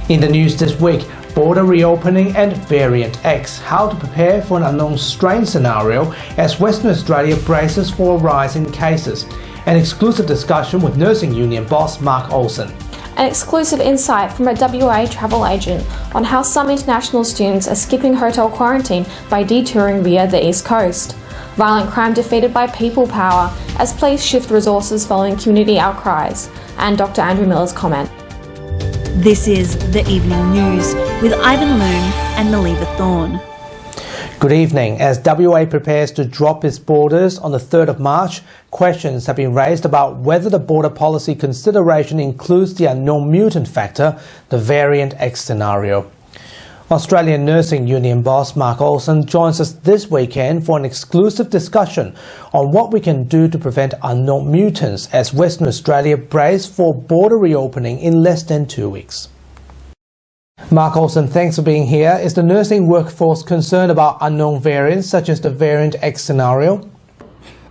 In the news this week, border reopening and variant X, how to prepare for an unknown strain scenario as Western Australia braces for a rise in cases. An exclusive discussion with nursing union boss Mark Olsen. An exclusive insight from a WA travel agent on how some international students are skipping hotel quarantine by detouring via the East Coast. Violent crime defeated by people power as police shift resources following community outcries. And Dr. Andrew Miller's comment. This is The Evening News with Ivan Loom and Maliva Thorne. Good evening. As WA prepares to drop its borders on the 3rd of March, questions have been raised about whether the border policy consideration includes the unknown mutant factor, the variant X scenario. Australian Nursing Union boss Mark Olsen joins us this weekend for an exclusive discussion on what we can do to prevent unknown mutants as Western Australia braces for border reopening in less than 2 weeks. Mark Olsen, thanks for being here. Is the nursing workforce concerned about unknown variants such as the variant X scenario?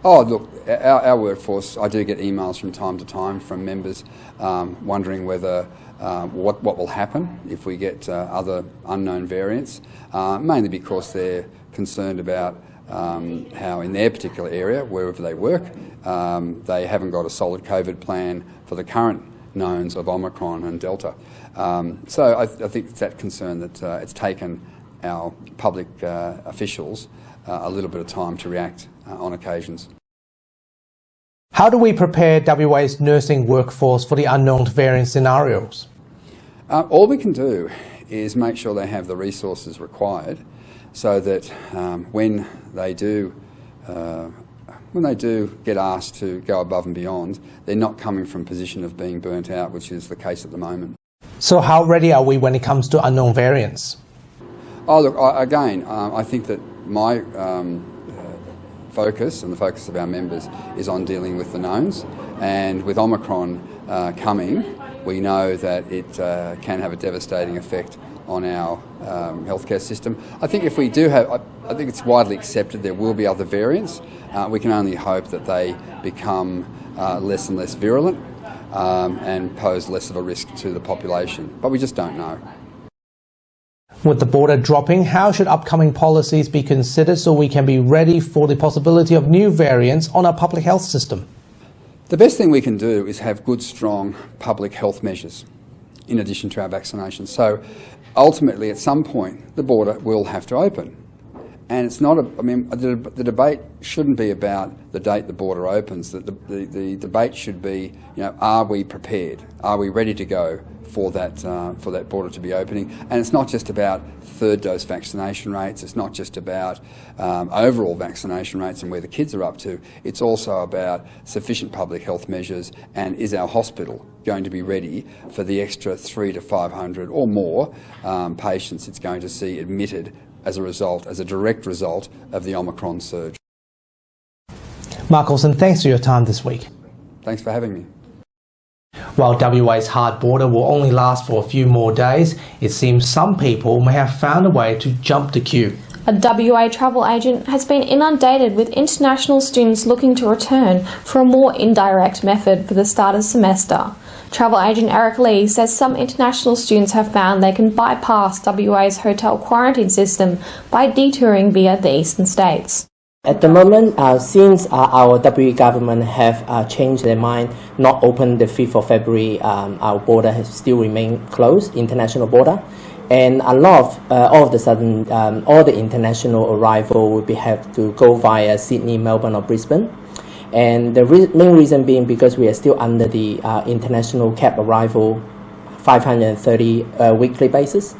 Oh, look, our workforce, I do get emails from time to time from members wondering whether what will happen if we get other unknown variants, mainly because they're concerned about how in their particular area, wherever they work, they haven't got a solid COVID plan for the current knowns of Omicron and Delta. So I think it's that concern that it's taken our public officials a little bit of time to react on occasions. How do we prepare WA's nursing workforce for the unknown variant scenarios? All we can do is make sure they have the resources required so that when they do get asked to go above and beyond, they're not coming from a position of being burnt out, which is the case at the moment. So how ready are we when it comes to unknown variants? Oh, look, I think that my focus and the focus of our members is on dealing with the knowns, and with Omicron coming, we know that it can have a devastating effect on our healthcare system. I think if we do have, I think it's widely accepted there will be other variants. We can only hope that they become less and less virulent and pose less of a risk to the population, but we just don't know. With the border dropping, how should upcoming policies be considered so we can be ready for the possibility of new variants on our public health system? The best thing we can do is have good, strong public health measures in addition to our vaccinations. So ultimately, at some point, the border will have to open. And it's not the debate shouldn't be about the date the border opens. The debate should be, are we prepared? Are we ready to go for that border to be opening? And it's not just about third dose vaccination rates. It's not just about overall vaccination rates and where the kids are up to. It's also about sufficient public health measures, and is our hospital going to be ready for the extra 300 to 500 or more patients it's going to see admitted as a direct result of the Omicron surge. Mark Olsen, thanks for your time this week. Thanks for having me. While WA's hard border will only last for a few more days, it seems some people may have found a way to jump the queue. A WA travel agent has been inundated with international students looking to return for a more indirect method for the start of semester. Travel agent Eric Lee says some international students have found they can bypass WA's hotel quarantine system by detouring via the eastern states. At the moment, since our WA government have changed their mind, not open the 5th of February, our border has still remained closed, international border. And a lot of, all of a sudden, all the international arrival will have to go via Sydney, Melbourne or Brisbane. And the main reason being because we are still under the international cap arrival 530 weekly basis.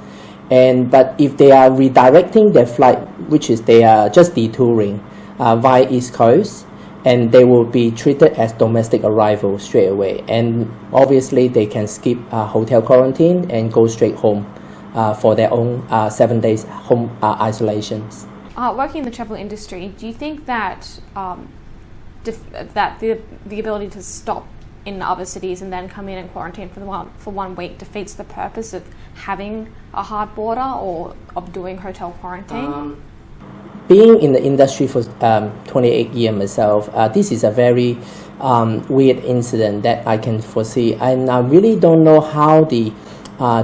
But if they are redirecting their flight, which is they are just detouring via East Coast, and they will be treated as domestic arrival straight away. And obviously they can skip hotel quarantine and go straight home for their own 7 days home isolations. Working in the travel industry, do you think that that the ability to stop in other cities and then come in and quarantine for 1 week defeats the purpose of having a hard border or of doing hotel quarantine? Being in the industry for 28 years myself, this is a very weird incident that I can foresee, and I really don't know how the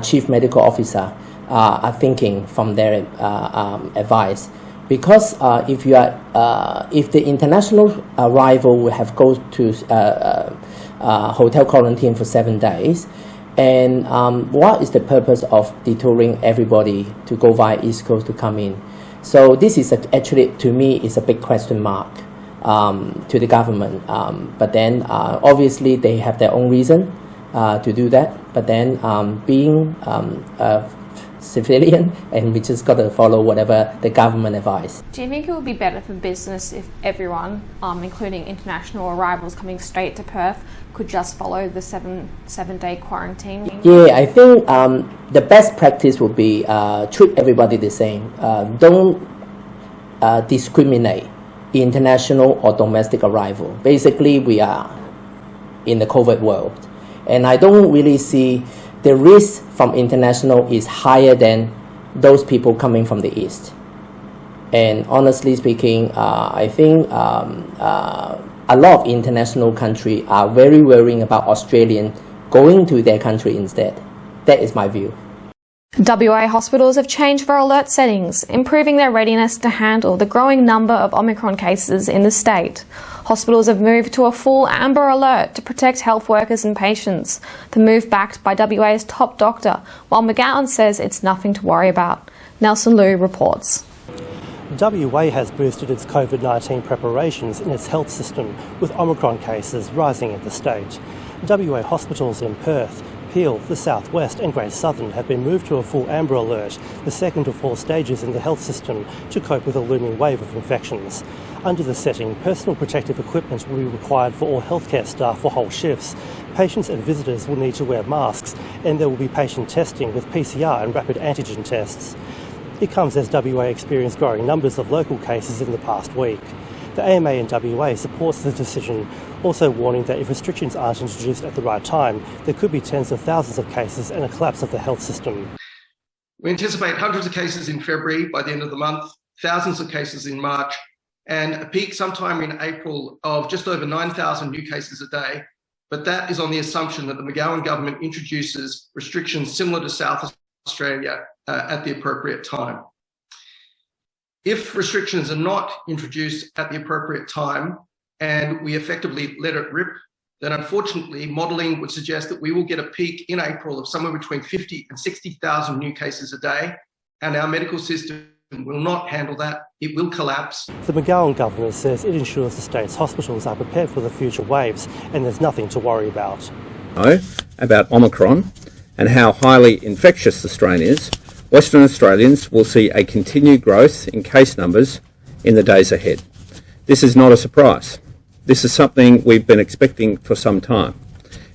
chief medical officer are thinking from their advice. Because if the international arrival will have go to hotel quarantine for 7 days, and what is the purpose of detouring everybody to go via East Coast to come in? So this is actually, to me, is a big question mark to the government. But then obviously they have their own reason to do that. But then being a civilian, and we just got to follow whatever the government advice. Do you think it would be better for business if everyone, including international arrivals coming straight to Perth, could just follow the seven-day quarantine? Yeah, I think the best practice would be treat everybody the same. Don't discriminate international or domestic arrival. Basically, we are in the COVID world, and I don't really see the risk from international is higher than those people coming from the East. And honestly speaking, I think a lot of international countries are very worrying about Australians going to their country instead. That is my view. WA hospitals have changed their alert settings, improving their readiness to handle the growing number of Omicron cases in the state. Hospitals have moved to a full amber alert to protect health workers and patients. The move backed by WA's top doctor, while McGowan says it's nothing to worry about. Nelson Liu reports. WA has boosted its COVID-19 preparations in its health system, with Omicron cases rising in the state. WA hospitals in Perth, Peel, the South West and Great Southern have been moved to a full amber alert, the second of 4 stages in the health system, to cope with a looming wave of infections. Under the setting, personal protective equipment will be required for all healthcare staff for whole shifts. Patients and visitors will need to wear masks, and there will be patient testing with PCR and rapid antigen tests. It comes as WA experienced growing numbers of local cases in the past week. The AMA in WA supports the decision, also warning that if restrictions aren't introduced at the right time, there could be tens of thousands of cases and a collapse of the health system. We anticipate hundreds of cases in February by the end of the month, thousands of cases in March, and a peak sometime in April of just over 9,000 new cases a day. But that is on the assumption that the McGowan government introduces restrictions similar to South Australia at the appropriate time. If restrictions are not introduced at the appropriate time and we effectively let it rip, then unfortunately modelling would suggest that we will get a peak in April of somewhere between 50 and 60,000 new cases a day, and our medical system will not handle that. It will collapse. The McGowan government says it ensures the state's hospitals are prepared for the future waves and there's nothing to worry about. About Omicron and how highly infectious the strain is, Western Australians will see a continued growth in case numbers in the days ahead. This is not a surprise. This is something we've been expecting for some time.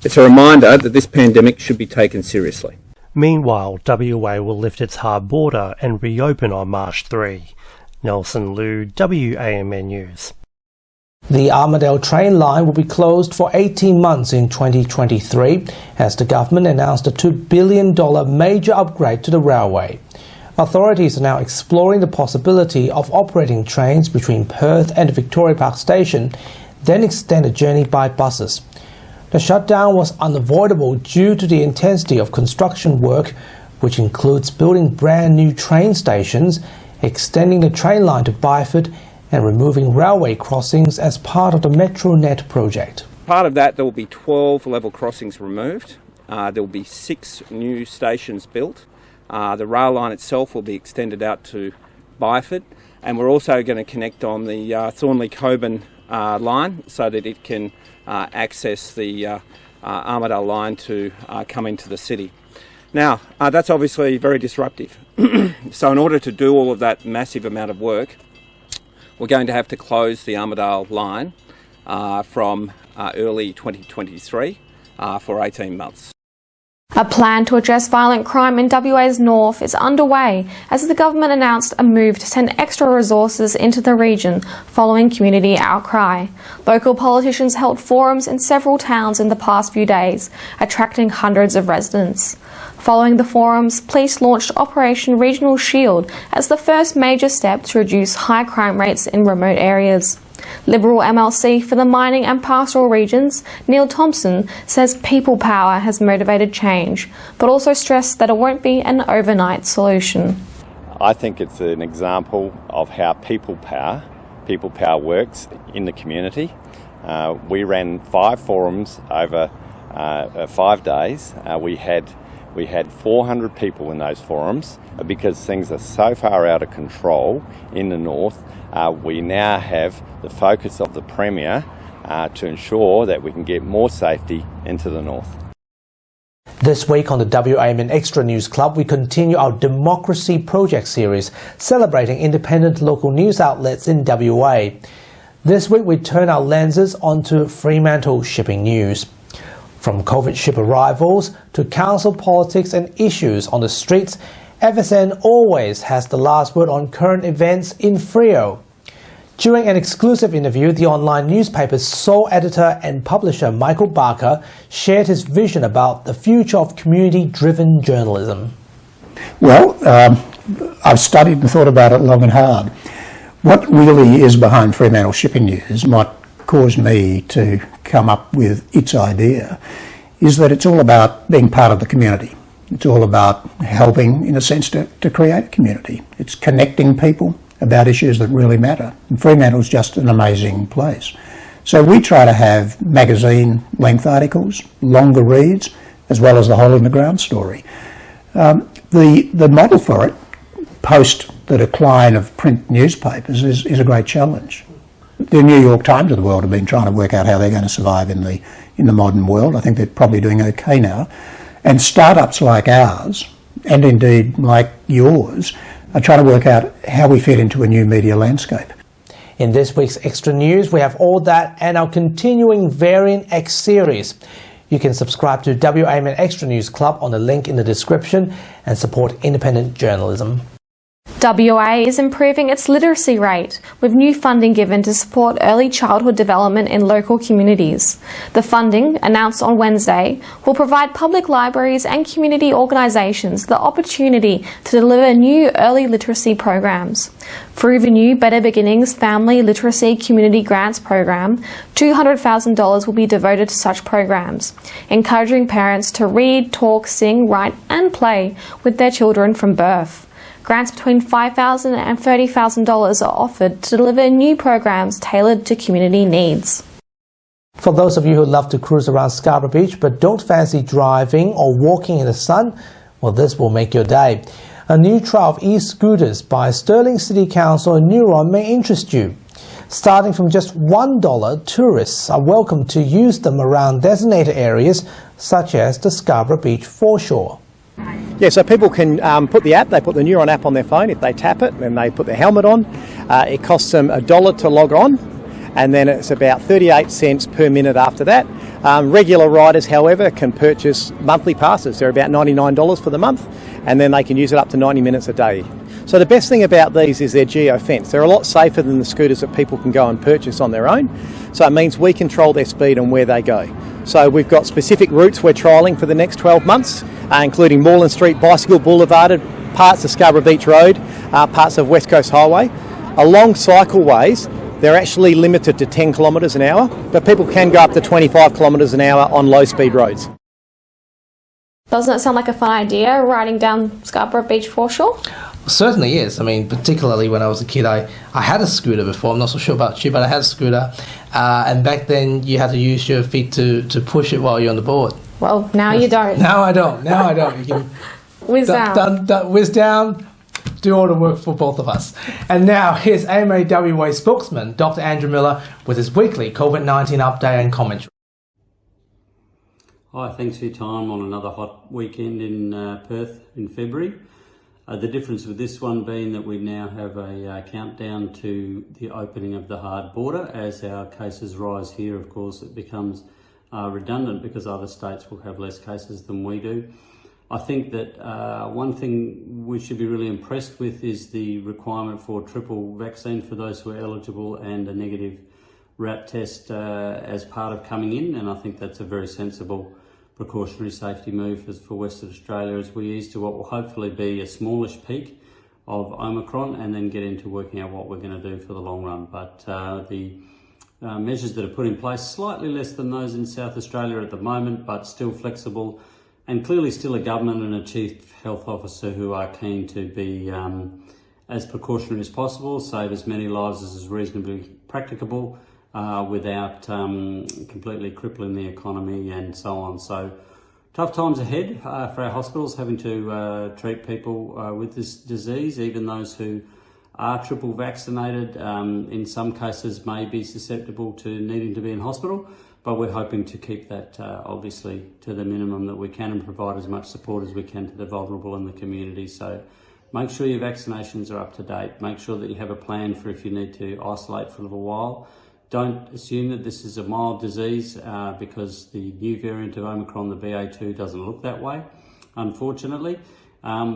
It's a reminder that this pandemic should be taken seriously. Meanwhile, WA will lift its hard border and reopen on March 3. Nelson Liu, WAMN News. The Armadale train line will be closed for 18 months in 2023 as the government announced a $2 billion major upgrade to the railway. Authorities are now exploring the possibility of operating trains between Perth and Victoria Park Station, then extend the journey by buses. The shutdown was unavoidable due to the intensity of construction work, which includes building brand new train stations, extending the train line to Byford, and removing railway crossings as part of the MetroNet project. Part of that, there will be 12 level crossings removed. There will be 6 new stations built. The rail line itself will be extended out to Byford, and we're also going to connect on the Thornley-Coburn line so that it can access the Armadale line to come into the city. Now, that's obviously very disruptive. So in order to do all of that massive amount of work, we're going to have to close the Armadale line from early 2023 for 18 months. A plan to address violent crime in WA's north is underway as the government announced a move to send extra resources into the region following community outcry. Local politicians held forums in several towns in the past few days, attracting hundreds of residents. Following the forums, police launched Operation Regional Shield as the first major step to reduce high crime rates in remote areas. Liberal MLC for the mining and pastoral regions, Neil Thompson, says people power has motivated change, but also stressed that it won't be an overnight solution. I think it's an example of how people power works in the community. We ran 5 forums over 5 days. We had 400 people in those forums. Because things are so far out of control in the north, we now have the focus of the Premier to ensure that we can get more safety into the north. This week on the WAMN Extra News Club, we continue our Democracy Project series, celebrating independent local news outlets in WA. This week we turn our lenses onto Fremantle shipping news. From COVID ship arrivals to council politics and issues on the streets, FSN always has the last word on current events in Freo. During an exclusive interview, the online newspaper's sole editor and publisher Michael Barker shared his vision about the future of community-driven journalism. Well, I've studied and thought about it long and hard. What really is behind Fremantle Shipping News, what caused me to come up with its idea, is that it's all about being part of the community. It's all about helping, in a sense, to create a community. It's connecting people about issues that really matter. And Fremantle's just an amazing place. So we try to have magazine-length articles, longer reads, as well as the hole in the ground story. The model for it, post the decline of print newspapers, is a great challenge. The New York Times of the world have been trying to work out how they're going to survive in the modern world. I think they're probably doing okay now. And startups like ours, and indeed like yours, are trying to work out how we fit into a new media landscape. In this week's Extra News, we have all that and our continuing Variant X series. You can subscribe to WAMN Extra News Club on the link in the description and support independent journalism. WA is improving its literacy rate, with new funding given to support early childhood development in local communities. The funding, announced on Wednesday, will provide public libraries and community organisations the opportunity to deliver new early literacy programs. Through the new Better Beginnings Family Literacy Community Grants program, $200,000 will be devoted to such programs, encouraging parents to read, talk, sing, write and play with their children from birth. Grants between $5,000 and $30,000 are offered to deliver new programs tailored to community needs. For those of you who love to cruise around Scarborough Beach but don't fancy driving or walking in the sun, well, this will make your day. A new trial of e-scooters by Stirling City Council and Neuron may interest you. Starting from just $1, tourists are welcome to use them around designated areas such as the Scarborough Beach foreshore. Yeah, so people can put the Neuron app on their phone. If they tap it and they put their helmet on, it costs them $1 to log on, and then it's about 38 cents per minute after that. Regular riders, however, can purchase monthly passes. They're about $99 for the month, and then they can use it up to 90 minutes a day. So the best thing about these is they're geo-fenced. They're a lot safer than the scooters that people can go and purchase on their own. So it means we control their speed and where they go. So we've got specific routes we're trialling for the next 12 months, including Moreland Street, Bicycle Boulevard, parts of Scarborough Beach Road, parts of West Coast Highway. Along cycleways, they're actually limited to 10 kilometres an hour, but people can go up to 25 kilometres an hour on low-speed roads. Doesn't it sound like a fun idea, riding down Scarborough Beach foreshore? Certainly is. I mean, particularly when I was a kid, I had a scooter before. I'm not so sure about you, but I had a scooter. And back then, you had to use your feet to push it while you're on the board. Well, now you don't. Now I don't. You can whiz down. Whiz down, do all the work for both of us. And now, here's AMAWA spokesman, Dr. Andrew Miller, with his weekly COVID-19 update and commentary. Hi, thanks for your time on another hot weekend in Perth in February. The difference with this one being that we now have a countdown to the opening of the hard border. As our cases rise here, of course, it becomes redundant because other states will have less cases than we do. I think that one thing we should be really impressed with is the requirement for triple vaccine for those who are eligible and a negative RAT test as part of coming in, and I think that's a very sensible precautionary safety move for Western Australia as we ease to what will hopefully be a smallish peak of Omicron and then get into working out what we're going to do for the long run. But the measures that are put in place, slightly less than those in South Australia at the moment, but still flexible, and clearly still a government and a chief health officer who are keen to be as precautionary as possible, save as many lives as is reasonably practicable, without completely crippling the economy and so on. So tough times ahead for our hospitals, having to treat people with this disease, even those who are triple vaccinated, in some cases may be susceptible to needing to be in hospital, but we're hoping to keep that obviously to the minimum that we can and provide as much support as we can to the vulnerable in the community. So make sure your vaccinations are up to date. Make sure that you have a plan for if you need to isolate for a little while. Don't assume that this is a mild disease because the new variant of Omicron, the BA2, doesn't look that way, unfortunately.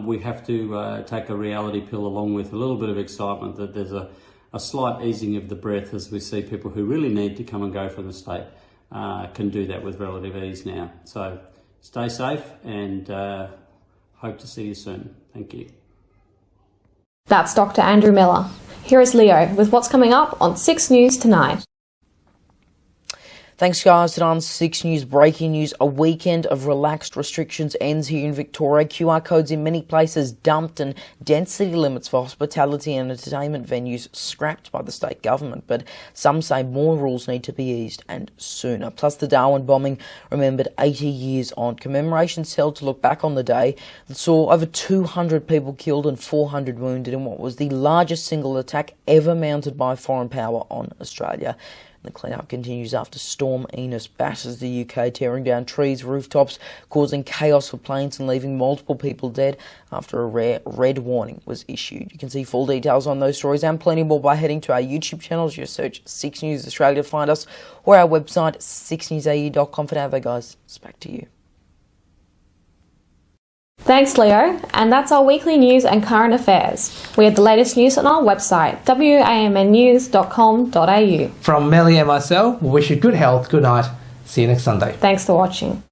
We have to take a reality pill along with a little bit of excitement that there's a slight easing of the breath as we see people who really need to come and go from the state can do that with relative ease now. So stay safe and hope to see you soon. Thank you. That's Dr. Andrew Miller. Here is Leo with what's coming up on 6 News tonight. Thanks, guys. Today on 6 News, breaking news. A weekend of relaxed restrictions ends here in Victoria. QR codes in many places dumped and density limits for hospitality and entertainment venues scrapped by the state government. But some say more rules need to be eased and sooner. Plus, the Darwin bombing remembered 80 years on. Commemorations held to look back on the day that saw over 200 people killed and 400 wounded in what was the largest single attack ever mounted by a foreign power on Australia. The clean-up continues after Storm Enos batters the UK, tearing down trees, rooftops, causing chaos for planes and leaving multiple people dead after a rare red warning was issued. You can see full details on those stories and plenty more by heading to our YouTube channel. Just search 6 News Australia to find us, or our website 6newsau.com. For now, guys, it's back to you. Thanks, Leo. And that's our weekly news and current affairs. We have the latest news on our website, wamnnews.com.au. From Melly and myself, we wish you good health, good night. See you next Sunday. Thanks for watching.